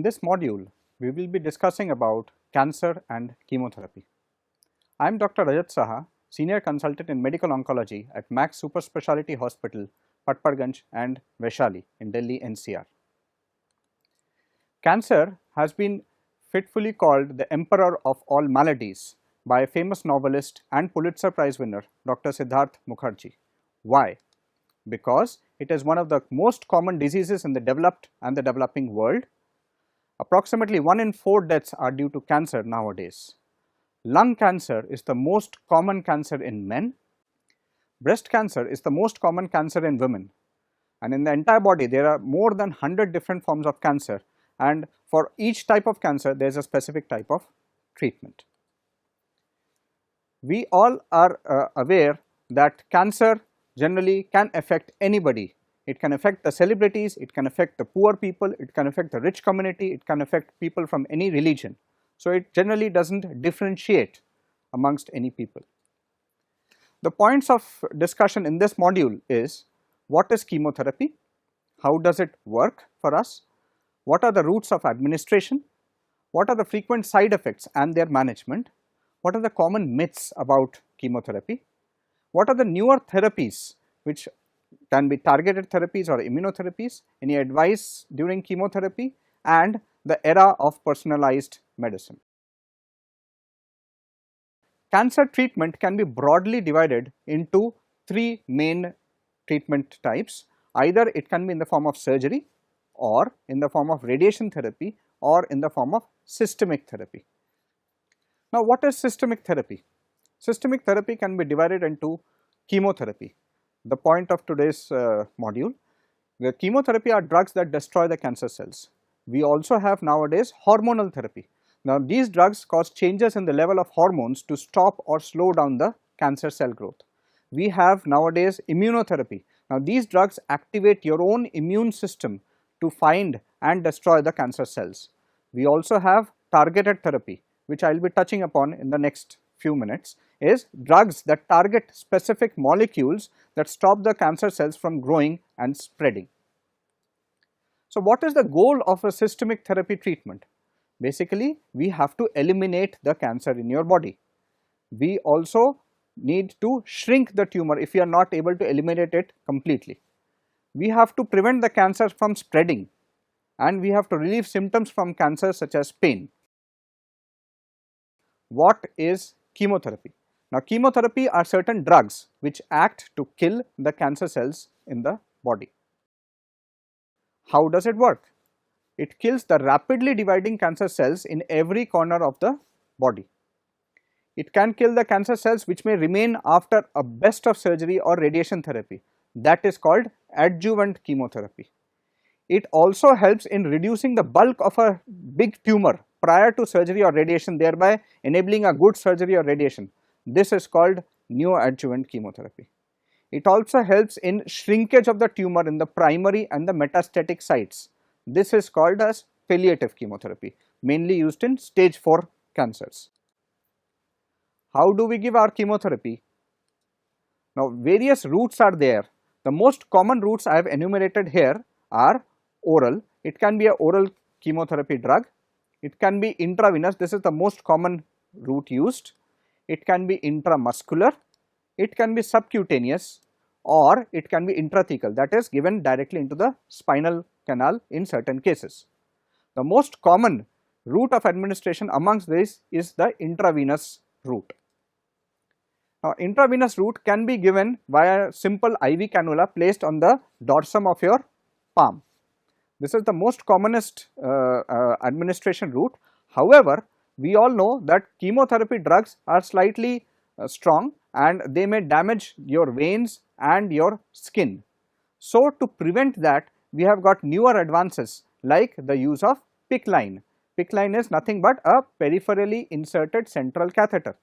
In this module, we will be discussing about cancer and chemotherapy. I am Dr. Rajat Saha, Senior Consultant in Medical Oncology at Max Super Speciality Hospital, Patparganj and Vaishali in Delhi NCR. Cancer has been fitfully called the emperor of all maladies by a famous novelist and Pulitzer Prize winner Dr. Siddharth Mukherjee. Why? Because it is one of the most common diseases in the developed and the developing world. Approximately 1 in 4 deaths are due to cancer nowadays. Lung cancer is the most common cancer in men. Breast cancer is the most common cancer in women. And in the entire body, there are more than 100 different forms of cancer, and for each type of cancer, there is a specific type of treatment. We all are aware that cancer generally can affect anybody. It can affect the celebrities, it can affect the poor people, it can affect the rich community, it can affect people from any religion. So it generally does not differentiate amongst any people. The points of discussion in this module is: what is chemotherapy? How does it work for us? What are the routes of administration? What are the frequent side effects and their management? What are the common myths about chemotherapy? What are the newer therapies which can be targeted therapies or immunotherapies? Any advice during chemotherapy? And the era of personalized medicine. Cancer treatment can be broadly divided into 3 main treatment types. Either it can be in the form of surgery, or in the form of radiation therapy, or in the form of systemic therapy. Now, what is systemic therapy? Systemic therapy can be divided into chemotherapy, the point of today's module. The chemotherapy are drugs that destroy the cancer cells. We also have nowadays hormonal therapy. Now, these drugs cause changes in the level of hormones to stop or slow down the cancer cell growth. We have nowadays immunotherapy. Now, these drugs activate your own immune system to find and destroy the cancer cells. We also have targeted therapy, which I will be touching upon in the next few minutes, is drugs that target specific molecules that stop the cancer cells from growing and spreading. So, what is the goal of a systemic therapy treatment? Basically, we have to eliminate the cancer in your body. We also need to shrink the tumor if we are not able to eliminate it completely. We have to prevent the cancer from spreading, and we have to relieve symptoms from cancer such as pain. What is chemotherapy? Now, chemotherapy are certain drugs which act to kill the cancer cells in the body. How does it work? It kills the rapidly dividing cancer cells in every corner of the body. It can kill the cancer cells which may remain after a best of surgery or radiation therapy. That is called adjuvant chemotherapy. It also helps in reducing the bulk of a big tumor prior to surgery or radiation, thereby enabling a good surgery or radiation. This is called neoadjuvant chemotherapy. It also helps in shrinkage of the tumor in the primary and the metastatic sites. This is called as palliative chemotherapy, mainly used in stage 4 cancers. How do we give our chemotherapy? Now, various routes are there. The most common routes I have enumerated here are oral. It can be an oral chemotherapy drug. It can be intravenous. This is the most common route used. It can be intramuscular. It can be subcutaneous, or it can be intrathecal, that is given directly into the spinal canal in certain cases. The most common route of administration amongst these is the intravenous route. Now, intravenous route can be given via simple IV cannula placed on the dorsum of your palm. This is the most commonest administration route. However, we all know that chemotherapy drugs are slightly strong, and they may damage your veins and your skin. So, to prevent that, we have got newer advances like the use of PICC line. PICC line is nothing but a peripherally inserted central catheter,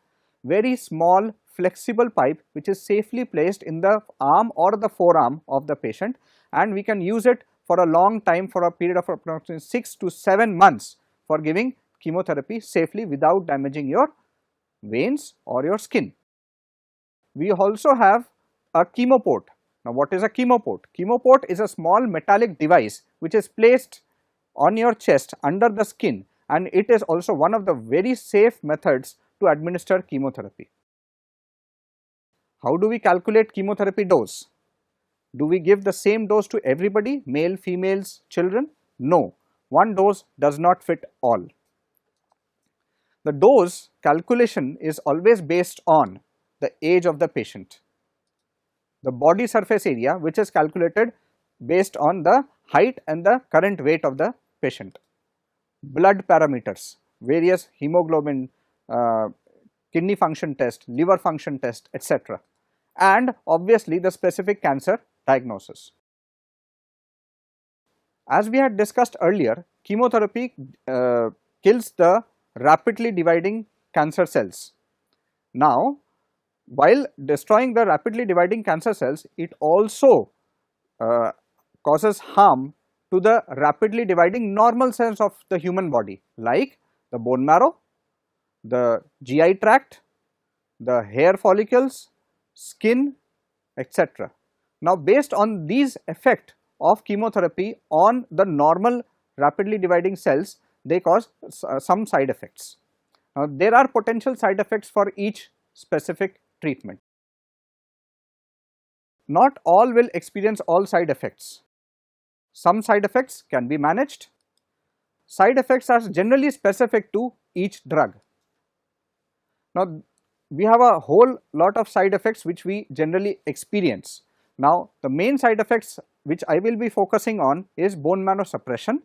very small flexible pipe which is safely placed in the arm or the forearm of the patient, and we can use it for a long time, for a period of approximately 6 to 7 months, for giving chemotherapy safely without damaging your veins or your skin. We also have a chemoport. Now, what is a chemoport? Chemoport is a small metallic device which is placed on your chest under the skin, and it is also one of the very safe methods to administer chemotherapy. How do we calculate chemotherapy dose? Do we give the same dose to everybody, male, females, children? No, one dose does not fit all. The dose calculation is always based on the age of the patient, the body surface area, which is calculated based on the height and the current weight of the patient, blood parameters, various hemoglobin, kidney function test, liver function test, etc., and obviously the specific cancer diagnosis. As we had discussed earlier, chemotherapy kills the rapidly dividing cancer cells. Now, while destroying the rapidly dividing cancer cells, it also causes harm to the rapidly dividing normal cells of the human body, like the bone marrow, the GI tract, the hair follicles, skin, etc. Now, based on these effect of chemotherapy on the normal rapidly dividing cells, they cause some side effects. Now, there are potential side effects for each specific treatment. Not all will experience all side effects. Some side effects can be managed. Side effects are generally specific to each drug. Now, we have a whole lot of side effects which we generally experience. Now, the main side effects which I will be focusing on is bone marrow suppression,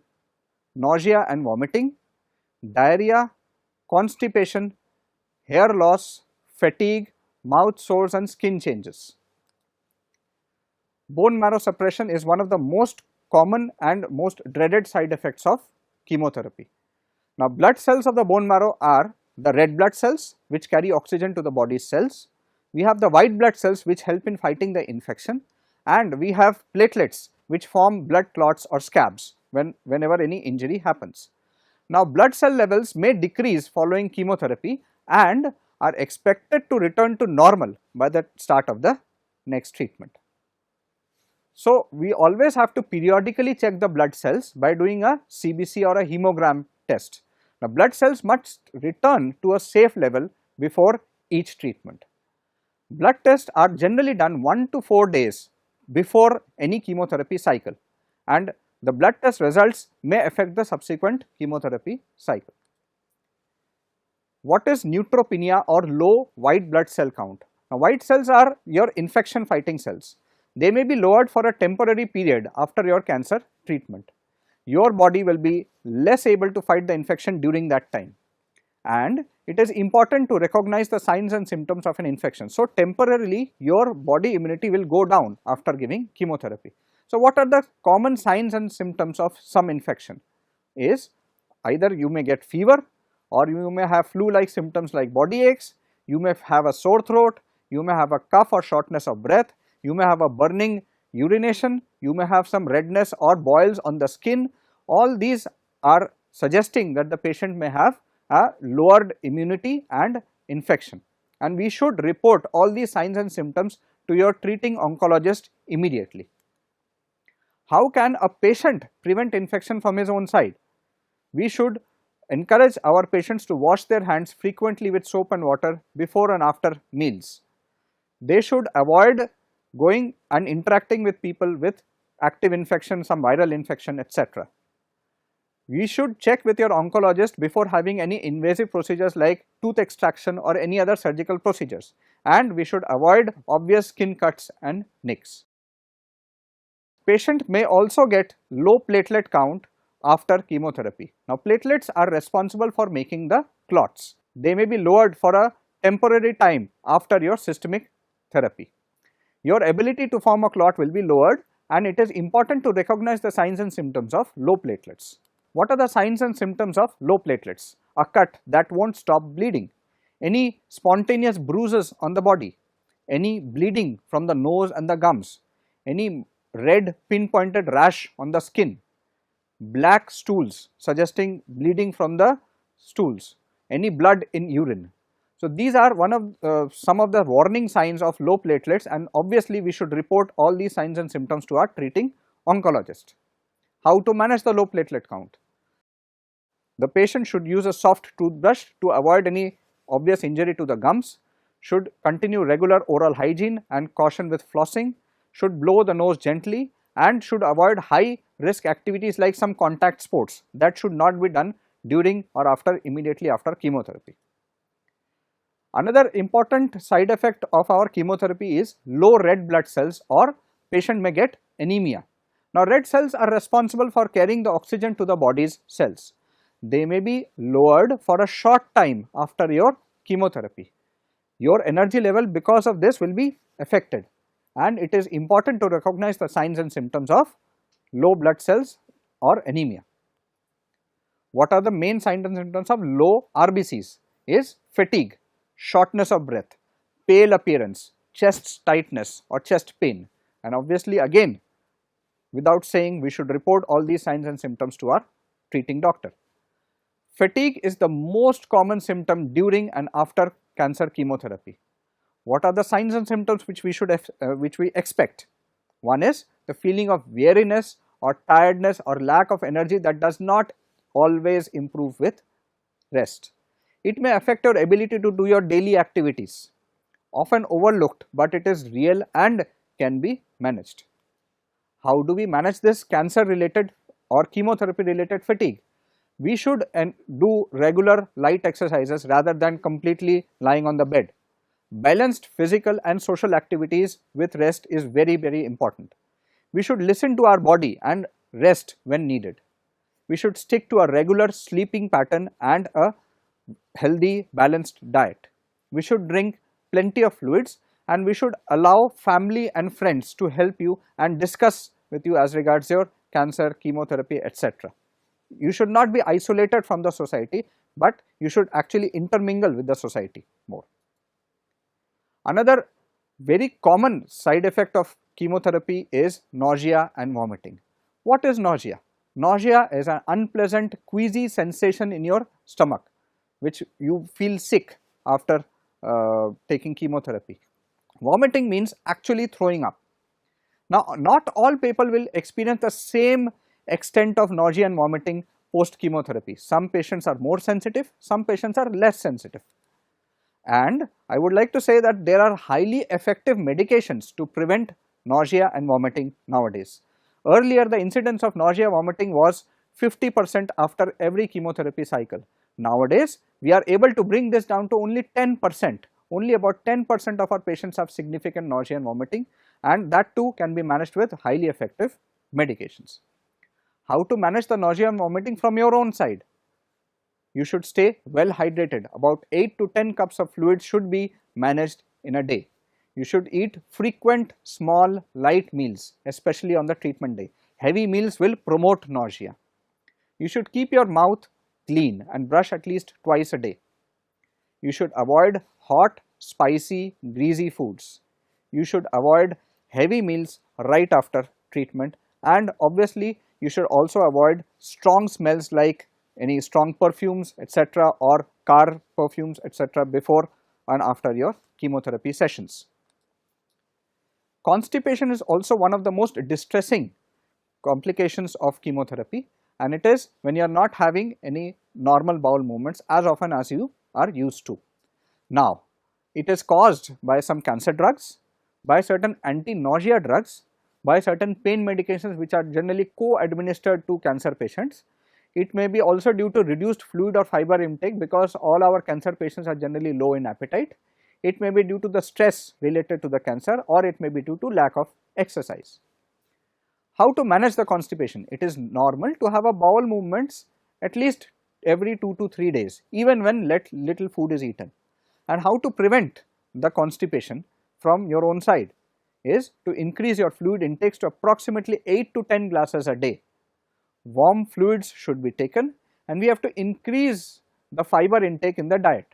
nausea and vomiting, diarrhea, constipation, hair loss, fatigue, mouth sores and skin changes. Bone marrow suppression is one of the most common and most dreaded side effects of chemotherapy. Now, blood cells of the bone marrow are the red blood cells which carry oxygen to the body's cells. We have the white blood cells which help in fighting the infection, and we have platelets which form blood clots or scabs whenever any injury happens. Now, blood cell levels may decrease following chemotherapy and are expected to return to normal by the start of the next treatment. So, we always have to periodically check the blood cells by doing a CBC or a hemogram test. Now, blood cells must return to a safe level before each treatment. Blood tests are generally done 1 to 4 days before any chemotherapy cycle, and the blood test results may affect the subsequent chemotherapy cycle. What is neutropenia or low white blood cell count? Now, white cells are your infection fighting cells. They may be lowered for a temporary period after your cancer treatment. Your body will be less able to fight the infection during that time, and it is important to recognize the signs and symptoms of an infection. So, temporarily your body immunity will go down after giving chemotherapy. So, what are the common signs and symptoms of some infection? Is either you may get fever, or you may have flu-like symptoms like body aches, you may have a sore throat, you may have a cough or shortness of breath, you may have a burning urination, you may have some redness or boils on the skin. All these are suggesting that the patient may have a lowered immunity and infection, and we should report all these signs and symptoms to your treating oncologist immediately. How can a patient prevent infection from his own side? We should encourage our patients to wash their hands frequently with soap and water before and after meals. They should avoid going and interacting with people with active infection, some viral infection, etc. We should check with your oncologist before having any invasive procedures like tooth extraction or any other surgical procedures, and we should avoid obvious skin cuts and nicks. Patient may also get low platelet count after chemotherapy. Now, platelets are responsible for making the clots. They may be lowered for a temporary time after your systemic therapy. Your ability to form a clot will be lowered, and it is important to recognize the signs and symptoms of low platelets. What are the signs and symptoms of low platelets? A cut that won't stop bleeding, any spontaneous bruises on the body, any bleeding from the nose and the gums, any red pinpointed rash on the skin, black stools suggesting bleeding from the stools, any blood in urine. So, these are some of the warning signs of low platelets, and obviously we should report all these signs and symptoms to our treating oncologist. How to manage the low platelet count? The patient should use a soft toothbrush to avoid any obvious injury to the gums, should continue regular oral hygiene and caution with flossing, should blow the nose gently, and should avoid high risk activities like some contact sports. That should not be done during or immediately after chemotherapy. Another important side effect of our chemotherapy is low red blood cells, or patient may get anemia. Now, red cells are responsible for carrying the oxygen to the body's cells. They may be lowered for a short time after your chemotherapy. Your energy level because of this will be affected, and it is important to recognize the signs and symptoms of low blood cells or anemia. What are the main signs and symptoms of low RBCs? Is fatigue, shortness of breath, pale appearance, chest tightness or chest pain, and obviously again, without saying, we should report all these signs and symptoms to our treating doctor. Fatigue is the most common symptom during and after cancer chemotherapy. What are the signs and symptoms which we expect? One is the feeling of weariness or tiredness or lack of energy that does not always improve with rest. It may affect your ability to do your daily activities, often overlooked, but it is real and can be managed. How do we manage this cancer related or chemotherapy related fatigue? We should do regular light exercises rather than completely lying on the bed. Balanced physical and social activities with rest is very, very important. We should listen to our body and rest when needed. We should stick to a regular sleeping pattern and a healthy, balanced diet. We should drink plenty of fluids, and we should allow family and friends to help you and discuss with you as regards your cancer, chemotherapy, etc. You should not be isolated from the society, but you should actually intermingle with the society more. Another very common side effect of chemotherapy is nausea and vomiting. What is nausea? Nausea is an unpleasant queasy sensation in your stomach, which you feel sick after taking chemotherapy. Vomiting means actually throwing up. Now, not all people will experience the same extent of nausea and vomiting post chemotherapy. Some patients are more sensitive, some patients are less sensitive. And I would like to say that there are highly effective medications to prevent nausea and vomiting nowadays. Earlier, the incidence of nausea vomiting was 50% after every chemotherapy cycle. Nowadays, we are able to bring this down to only 10%. Only about 10% of our patients have significant nausea and vomiting, and that too can be managed with highly effective medications. How to manage the nausea and vomiting from your own side? You should stay well hydrated. About 8 to 10 cups of fluid should be managed in a day. You should eat frequent small light meals, especially on the treatment day. Heavy meals will promote nausea. You should keep your mouth clean and brush at least twice a day. You should avoid hot, spicy, greasy foods. You should avoid heavy meals right after treatment, and obviously you should also avoid strong smells like any strong perfumes, etc., or car perfumes, etc., before and after your chemotherapy sessions. Constipation is also one of the most distressing complications of chemotherapy, and it is when you are not having any normal bowel movements as often as you are used to. Now, it is caused by some cancer drugs, by certain anti-nausea drugs, by certain pain medications which are generally co-administered to cancer patients. It may be also due to reduced fluid or fiber intake, because all our cancer patients are generally low in appetite. It may be due to the stress related to the cancer, or it may be due to lack of exercise. How to manage the constipation? It is normal to have a bowel movements at least every 2 to 3 days, even when little food is eaten. And how to prevent the constipation from your own side is to increase your fluid intakes to approximately 8 to 10 glasses a day. Warm fluids should be taken, and we have to increase the fiber intake in the diet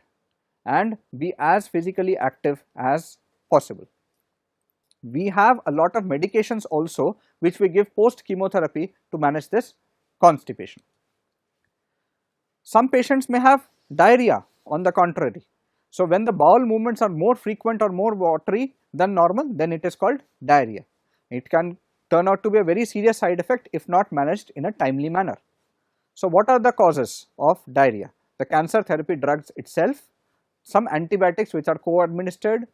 and be as physically active as possible. We have a lot of medications also which we give post chemotherapy to manage this constipation. Some patients may have diarrhea on the contrary. So, when the bowel movements are more frequent or more watery than normal, then it is called diarrhea. It can turn out to be a very serious side effect if not managed in a timely manner. So, what are the causes of diarrhea? The cancer therapy drugs itself, some antibiotics which are co-administered,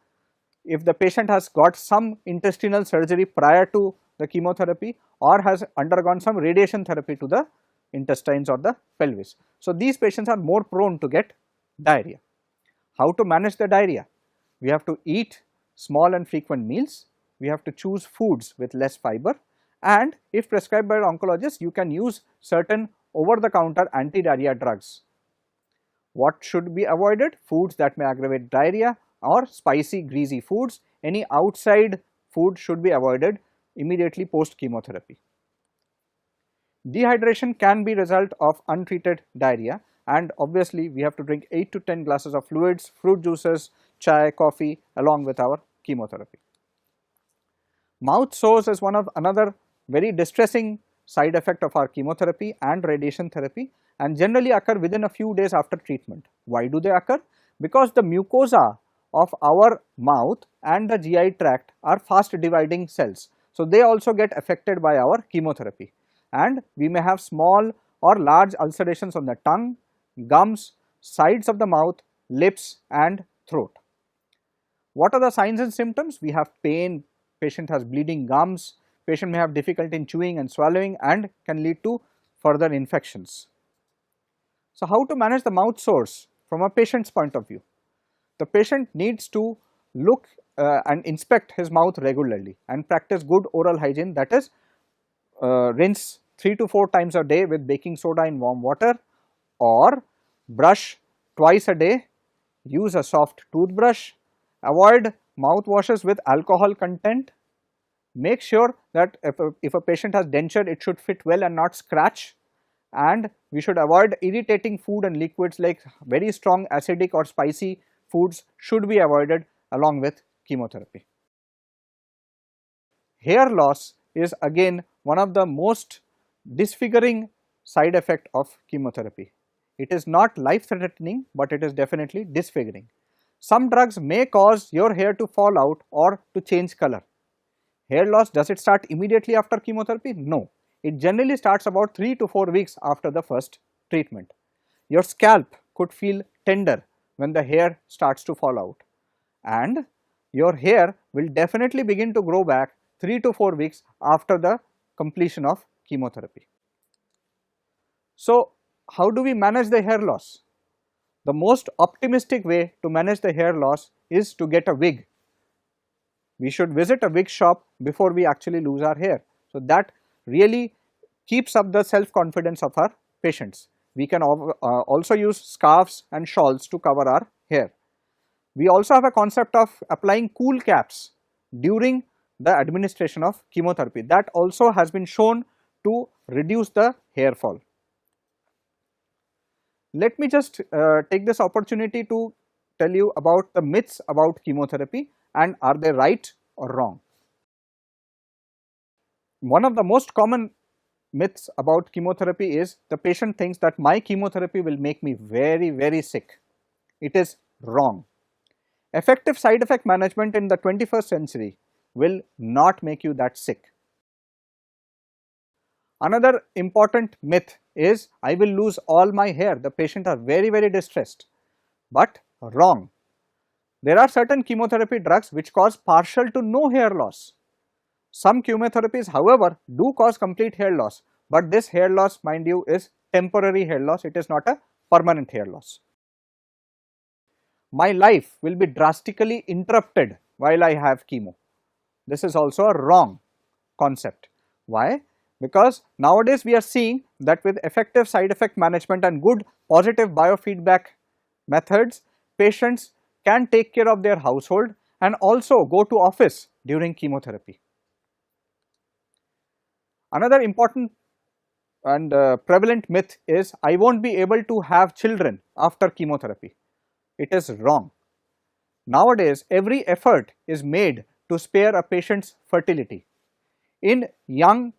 if the patient has got some intestinal surgery prior to the chemotherapy or has undergone some radiation therapy to the intestines or the pelvis. So, these patients are more prone to get diarrhea. How to manage the diarrhea? We have to eat small and frequent meals, we have to choose foods with less fiber, and if prescribed by an oncologist, you can use certain over the counter anti-diarrhea drugs. What should be avoided? Foods that may aggravate diarrhea or spicy, greasy foods. Any outside food should be avoided immediately post chemotherapy. Dehydration can be result of untreated diarrhea, and obviously we have to drink 8 to 10 glasses of fluids, fruit juices, chai, coffee along with our chemotherapy. Mouth sores is another very distressing side effect of our chemotherapy and radiation therapy, and generally occur within a few days after treatment. Why do they occur? Because the mucosa of our mouth and the GI tract are fast dividing cells. So, they also get affected by our chemotherapy, and we may have small or large ulcerations on the tongue, gums, sides of the mouth, lips and throat. What are the signs and symptoms? We have pain, patient has bleeding gums, patient may have difficulty in chewing and swallowing and can lead to further infections. So, how to manage the mouth sores from a patient's point of view? The patient needs to look and inspect his mouth regularly and practice good oral hygiene, that is rinse 3 to 4 times a day with baking soda in warm water, or brush twice a day, use a soft toothbrush, avoid mouth washes with alcohol content, make sure that if a patient has denture, it should fit well and not scratch, and we should avoid irritating food and liquids like very strong acidic or spicy foods should be avoided along with chemotherapy. Hair loss is again one of the most disfiguring side effect of chemotherapy. It is not life threatening, but it is definitely disfiguring. Some drugs may cause your hair to fall out or to change color. Hair loss, does it start immediately after chemotherapy? No. It generally starts about 3 to 4 weeks after the first treatment. Your scalp could feel tender when the hair starts to fall out, and your hair will definitely begin to grow back 3 to 4 weeks after the completion of chemotherapy. So, how do we manage the hair loss? The most optimistic way to manage the hair loss is to get a wig. We should visit a wig shop before we actually lose our hair. So, that really keeps up the self-confidence of our patients. We can also use scarves and shawls to cover our hair. We also have a concept of applying cool caps during the administration of chemotherapy. That also has been shown to reduce the hair fall. Let me just take this opportunity to tell you about the myths about chemotherapy and are they right or wrong. One of the most common myths about chemotherapy is the patient thinks that my chemotherapy will make me very sick. It is wrong. Effective side effect management in the 21st century will not make you that sick. Another important myth is I will lose all my hair. The patient are very distressed, but wrong. There are certain chemotherapy drugs which cause partial to no hair loss. Some chemotherapies, however, do cause complete hair loss, but this hair loss, mind you, is temporary hair loss. It is not a permanent hair loss. My life will be drastically interrupted while I have chemo. This is also a wrong concept. Why? Because nowadays we are seeing that with effective side effect management and good positive biofeedback methods, patients can take care of their household and also go to office during chemotherapy. Another important and prevalent myth is I won't be able to have children after chemotherapy. It is wrong. Nowadays every effort is made to spare a patient's fertility. In young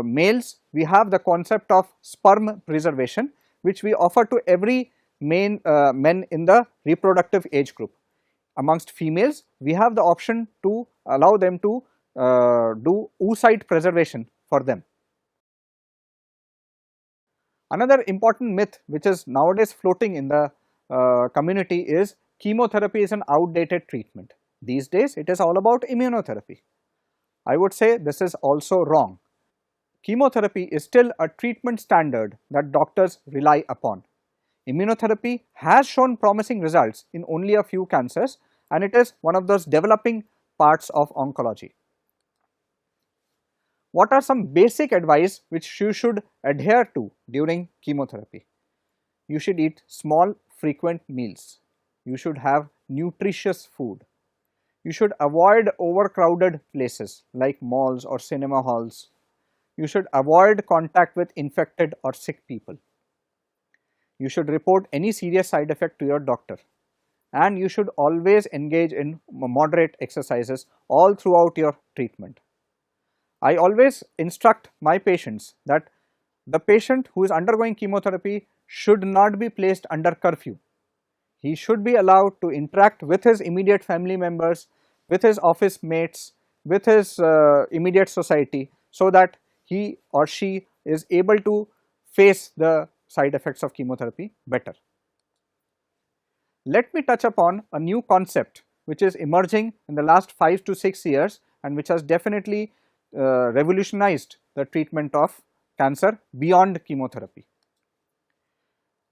males, we have the concept of sperm preservation, which we offer to every men in the reproductive age group. Amongst females, we have the option to allow them to do oocyte preservation for them. Another important myth which is nowadays floating in the community is chemotherapy is an outdated treatment. These days it is all about immunotherapy. I would say this is also wrong. Chemotherapy is still a treatment standard that doctors rely upon. Immunotherapy has shown promising results in only a few cancers, and it is one of those developing parts of oncology. What are some basic advice which you should adhere to during chemotherapy? You should eat small, frequent meals. You should have nutritious food. You should avoid overcrowded places like malls or cinema halls. You should avoid contact with infected or sick people. You should report any serious side effect to your doctor. And you should always engage in moderate exercises all throughout your treatment. I always instruct my patients that the patient who is undergoing chemotherapy should not be placed under curfew. He should be allowed to interact with his immediate family members, with his office mates, with his immediate society, so that he or she is able to face the side effects of chemotherapy better. Let me touch upon a new concept which is emerging in the last 5 to 6 years and which has definitely revolutionized the treatment of cancer beyond chemotherapy.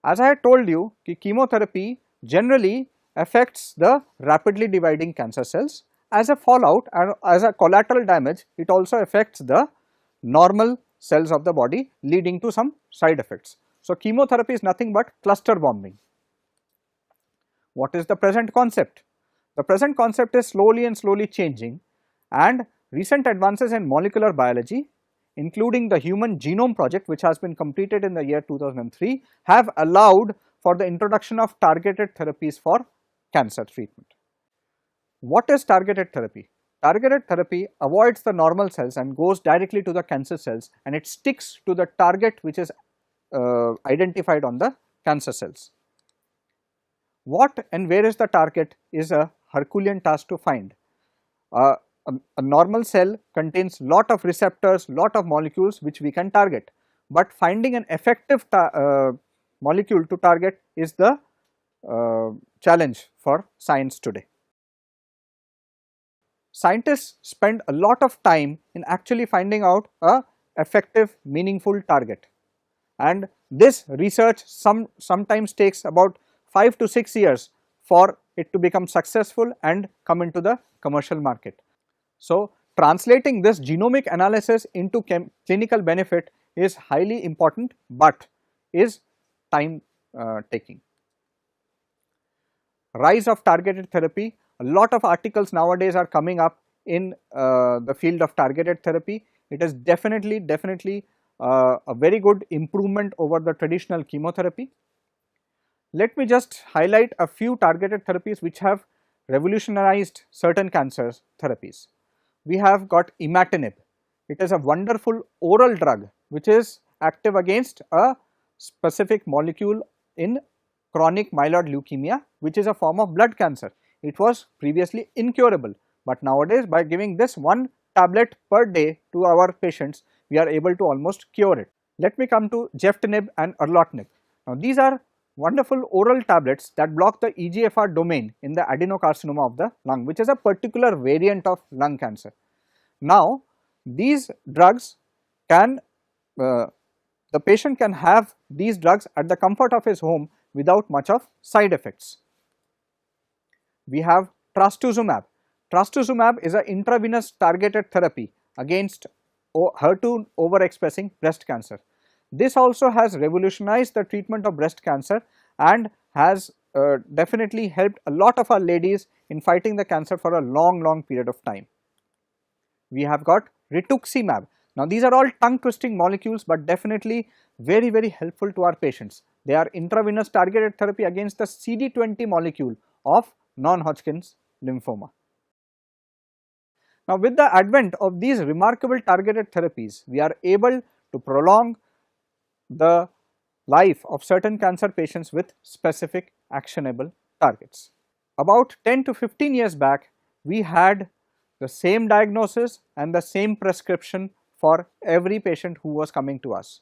As I had told you, chemotherapy generally affects the rapidly dividing cancer cells. As a fallout and as a collateral damage, it also affects the normal cells of the body, leading to some side effects. So, chemotherapy is nothing but cluster bombing. What is the present concept? The present concept is slowly changing, and recent advances in molecular biology, including the Human Genome Project, which has been completed in the year 2003, have allowed for the introduction of targeted therapies for cancer treatment. What is targeted therapy? Targeted therapy avoids the normal cells and goes directly to the cancer cells, and it sticks to the target which is identified on the cancer cells. What and where is the target is a Herculean task to find. A normal cell contains lot of receptors, lot of molecules which we can target, but finding an effective molecule to target is the challenge for science today. Scientists spend a lot of time in actually finding out a effective, meaningful target, and this research sometimes takes about 5 to 6 years for it to become successful and come into the commercial market. So, translating this genomic analysis into clinical benefit is highly important, but is time taking. Rise of targeted therapy. A lot of articles nowadays are coming up in the field of targeted therapy. It is definitely a very good improvement over the traditional chemotherapy. Let me just highlight a few targeted therapies which have revolutionized certain cancer therapies. We have got imatinib. It is a wonderful oral drug which is active against a specific molecule in chronic myeloid leukemia, which is a form of blood cancer. It was previously incurable, but nowadays by giving this one tablet per day to our patients, we are able to almost cure it. Let me come to geftinib and erlotinib. Now these are wonderful oral tablets that block the EGFR domain in the adenocarcinoma of the lung, which is a particular variant of lung cancer. Now these drugs can, the patient can have these drugs at the comfort of his home without much of side effects. We have trastuzumab. Trastuzumab is an intravenous targeted therapy against HER2 overexpressing breast cancer. This also has revolutionized the treatment of breast cancer and has definitely helped a lot of our ladies in fighting the cancer for a long period of time. We have got rituximab. Now these are all tongue twisting molecules, but definitely very helpful to our patients. They are intravenous targeted therapy against the CD20 molecule of non-Hodgkin's lymphoma. Now with the advent of these remarkable targeted therapies, we are able to prolong the life of certain cancer patients with specific actionable targets. About 10 to 15 years back, we had the same diagnosis and the same prescription for every patient who was coming to us.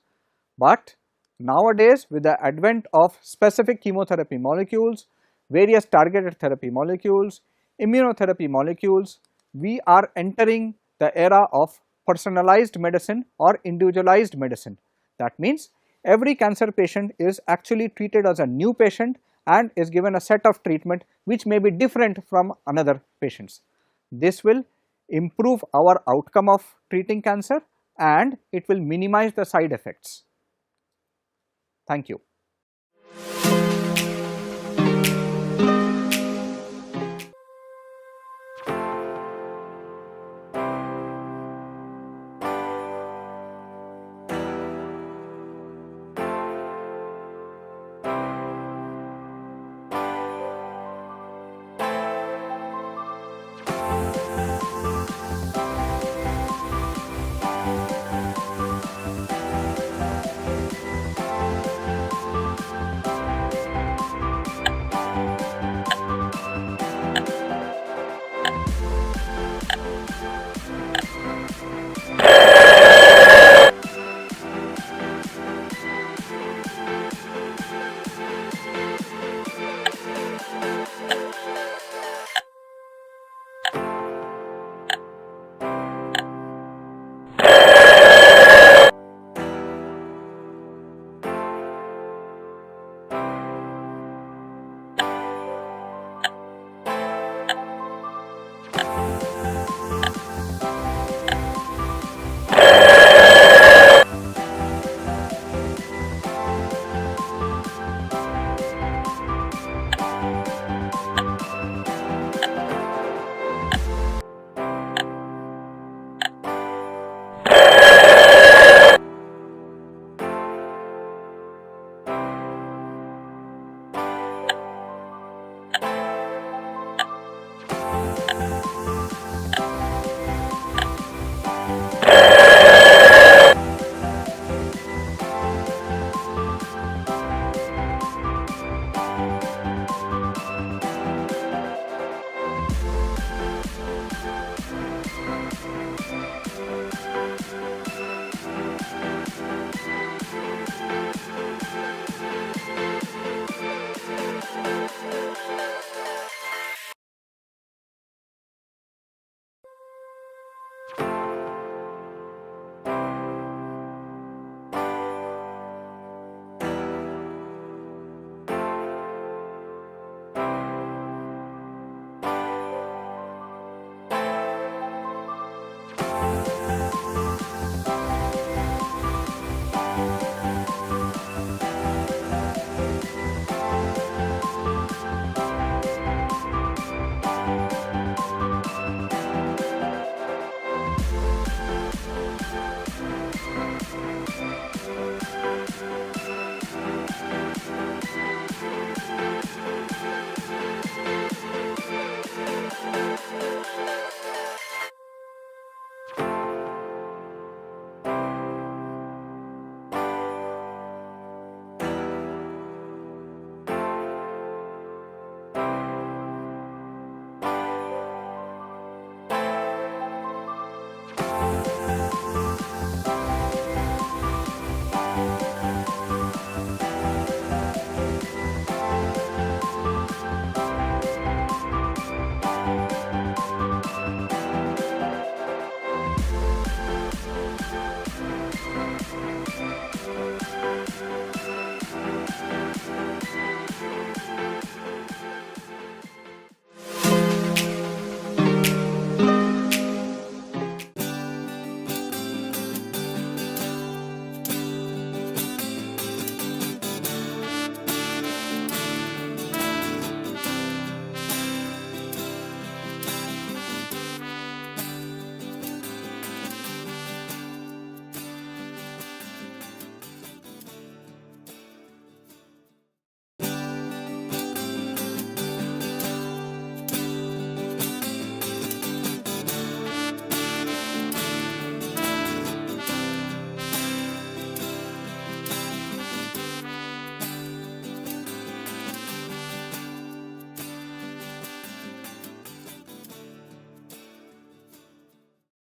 But nowadays, with the advent of specific chemotherapy molecules, various targeted therapy molecules, immunotherapy molecules, we are entering the era of personalized medicine or individualized medicine. That means every cancer patient is actually treated as a new patient and is given a set of treatment which may be different from another patient's. This will improve our outcome of treating cancer and it will minimize the side effects. Thank you.